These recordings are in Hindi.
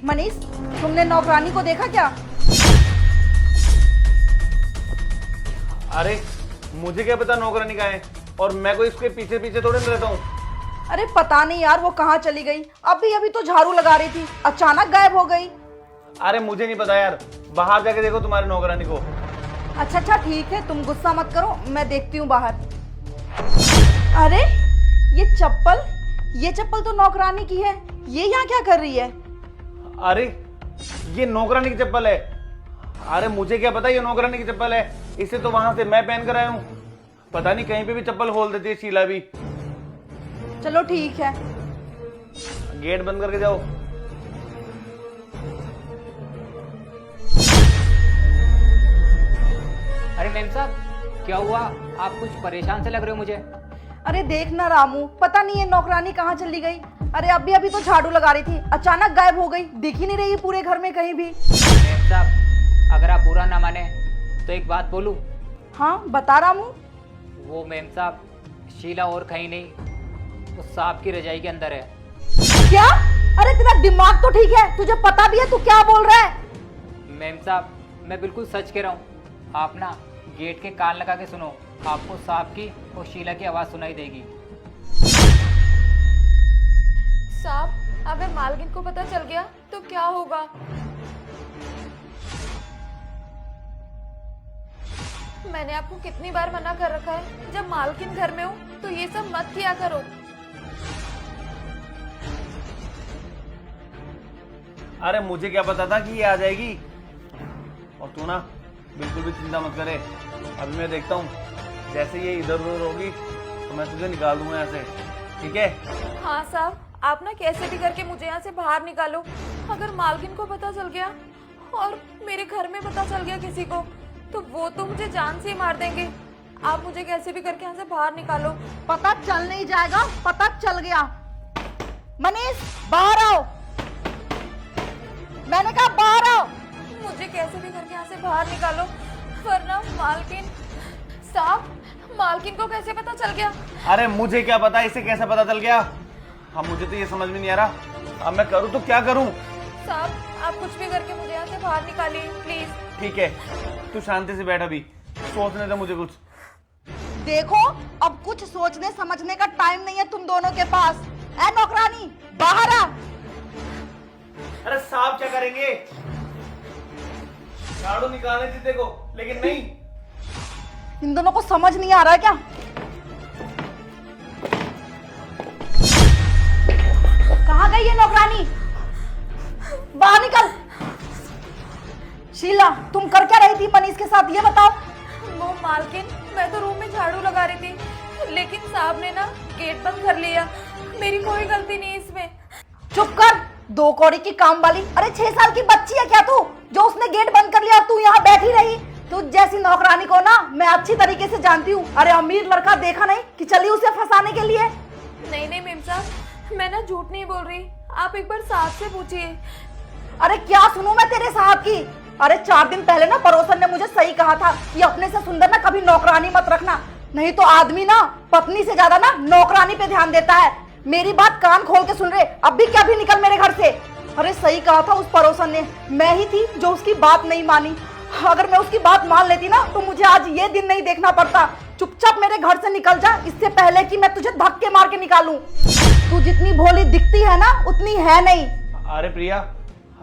मनीष, तुमने नौकरानी को देखा क्या? अरे मुझे क्या पता नौकरानी कहाँ है, और मैं कोई इसके पीछे पीछे थोड़े ना रहता हूँ। अरे पता नहीं यार, वो कहाँ चली गई। अभी अभी तो झाड़ू लगा रही थी, अचानक गायब हो गई। अरे मुझे नहीं पता यार, बाहर जाके देखो तुम्हारी नौकरानी को। अच्छा अच्छा ठीक है, तुम गुस्सा मत करो, मैं देखती हूँ बाहर। अरे ये चप्पल तो नौकरानी की है। ये यहाँ क्या कर रही है? अरे ये नौकरानी की चप्पल है। अरे मुझे क्या पता ये नौकरानी की चप्पल है, इसे तो वहां से मैं पहन कर आया हूँ। पता नहीं कहीं पे भी चप्पल खोल देती है शीला भी। चलो ठीक है। गेट बंद करके जाओ। अरे मेम साहब, क्या हुआ? आप कुछ परेशान से लग रहे हो मुझे। अरे देख ना रामू, पता नहीं ये नौकरानी कहाँ चली गई। अरे अभी अभी तो झाड़ू लगा रही थी, अचानक गायब हो गई, दिख ही नहीं रही पूरे घर में कहीं भी। मेम साहब, अगर आप बुरा ना माने तो एक बात बोलूं? हाँ बता रामू। वो मेम साहब, शीला और कहीं नहीं, उस सांप की रजाई के अंदर है। क्या? अरे तेरा दिमाग तो ठीक है, तुझे पता भी है तू क्या बोल रहा है? मेम साहब, मैं बिल्कुल सच कह रहा हूँ। आप ना गेट के कान लगा के सुनो, आपको सांप की और शीला की आवाज सुनाई देगी। साहब, अगर मालकिन को पता चल गया तो क्या होगा? मैंने आपको कितनी बार मना कर रखा है, जब मालकिन घर में हो तो ये सब मत किया करो। अरे मुझे क्या पता था कि ये आ जाएगी। और तू ना बिल्कुल भी चिंता मत करे, अभी मैं देखता हूँ, जैसे ये इधर उधर होगी तो मैं तुझे निकाल दूंगा यहाँ से, ठीक है? हाँ साहब, आप ना कैसे भी करके मुझे यहाँ से बाहर निकालो। अगर मालकिन को पता चल गया और मेरे घर में पता चल गया किसी को, तो वो तो मुझे जान से ही मार देंगे। आप मुझे कैसे भी करके यहाँ से बाहर निकालो। पता चल नहीं जाएगा, पता चल गया। मनीष बाहर आओ, मैंने कहा बाहर आओ। मुझे कैसे भी करके यहाँ से बाहर निकालो, वरना मालकिन। साहब, मालकिन को कैसे पता चल गया? अरे मुझे क्या पता इसे कैसे पता चल गया। हाँ मुझे तो ये समझ में नहीं आ रहा, अब मैं करूँ तो क्या करूँ। साहब, आप कुछ भी करके मुझे यहाँ से बाहर निकालिए प्लीज। ठीक है, तू शांति से बैठ, अभी सोचने दे मुझे कुछ। देखो, अब कुछ सोचने समझने का टाइम नहीं है तुम दोनों के पास। ऐ नौकरानी, बाहर आ। अरे साहब क्या करेंगे, झाड़ू निकालने थी देखो, लेकिन नहीं। इन दोनों को समझ नहीं आ रहा है क्या? कहाँ गई ये नौकरानी? बाहर निकल। शीला, तुम कर क्या रही थी मनीष के साथ, ये बताओ। वो मालकिन, मैं तो रूम में झाड़ू लगा रही थी, लेकिन साहब ने ना गेट बंद कर लिया। मेरी कोई गलती नहीं इसमें। चुप कर, दो कौड़ी की काम वाली। अरे 6 साल की बच्ची है क्या तू, जो उसने गेट बंद कर लिया और तू यहाँ बैठी रही? तू जैसी नौकरानी को ना मैं अच्छी तरीके से जानती हूँ। अरे अमीर लड़का देखा नहीं कि चली उसे फंसाने के लिए? नहीं नहीं मेम साहब, मैं ना झूठ नहीं बोल रही, आप एक बार साहब से पूछिए। अरे क्या सुनूं मैं तेरे साहब की? अरे 4 दिन पहले ना पड़ोसन ने मुझे सही कहा था कि अपने से सुंदर ना कभी नौकरानी मत रखना, नहीं तो आदमी ना पत्नी से ज्यादा ना नौकरानी पे ध्यान देता है। मेरी बात कान खोल के सुन रहे, अब भी क्या भी निकल मेरे घर से। अरे सही कहा था उस पड़ोसन ने, मैं ही थी जो उसकी बात नहीं मानी। अगर मैं उसकी बात मान लेती ना तो मुझे आज ये दिन नहीं देखना पड़ता। चुपचाप मेरे घर से निकल जा, इससे पहले कि मैं तुझे धक्के मार के निकालूं। तू जितनी भोली दिखती है ना उतनी है नहीं। अरे प्रिया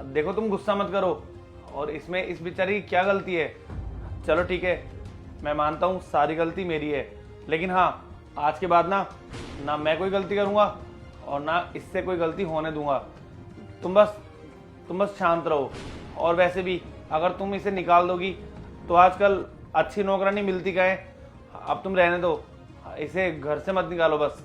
देखो, तुम गुस्सा मत करो, और इसमें इस बेचारी की क्या गलती है। चलो ठीक है, मैं मानता हूँ सारी गलती मेरी है, लेकिन हाँ आज के बाद ना मैं कोई गलती करूँगा और ना इससे कोई गलती होने दूंगा। तुम बस शांत रहो। और वैसे भी अगर तुम इसे निकाल दोगी तो आजकल अच्छी नौकरानी मिलती कहाँ है। अब तुम रहने दो, इसे घर से मत निकालो बस।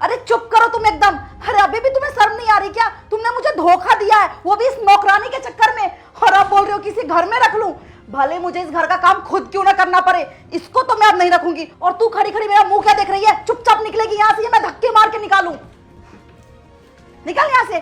अरे चुप करो तुम एकदम। अरे अभी भी तुम्हें शर्म नहीं आ रही क्या? तुमने मुझे धोखा दिया है, वो भी इस नौकरानी के चक्कर में, और अब बोल रहे हो किसी घर में रख लूं। भले मुझे इस घर का काम खुद क्यों ना करना पड़े, इसको तो मैं अब नहीं रखूंगी। और तू खड़ी खड़ी मेरा मुंह क्या देख रही है? चुपचाप निकलेगी यहाँ से या मैं धक्के मार के निकालूं? निकल यहाँ से।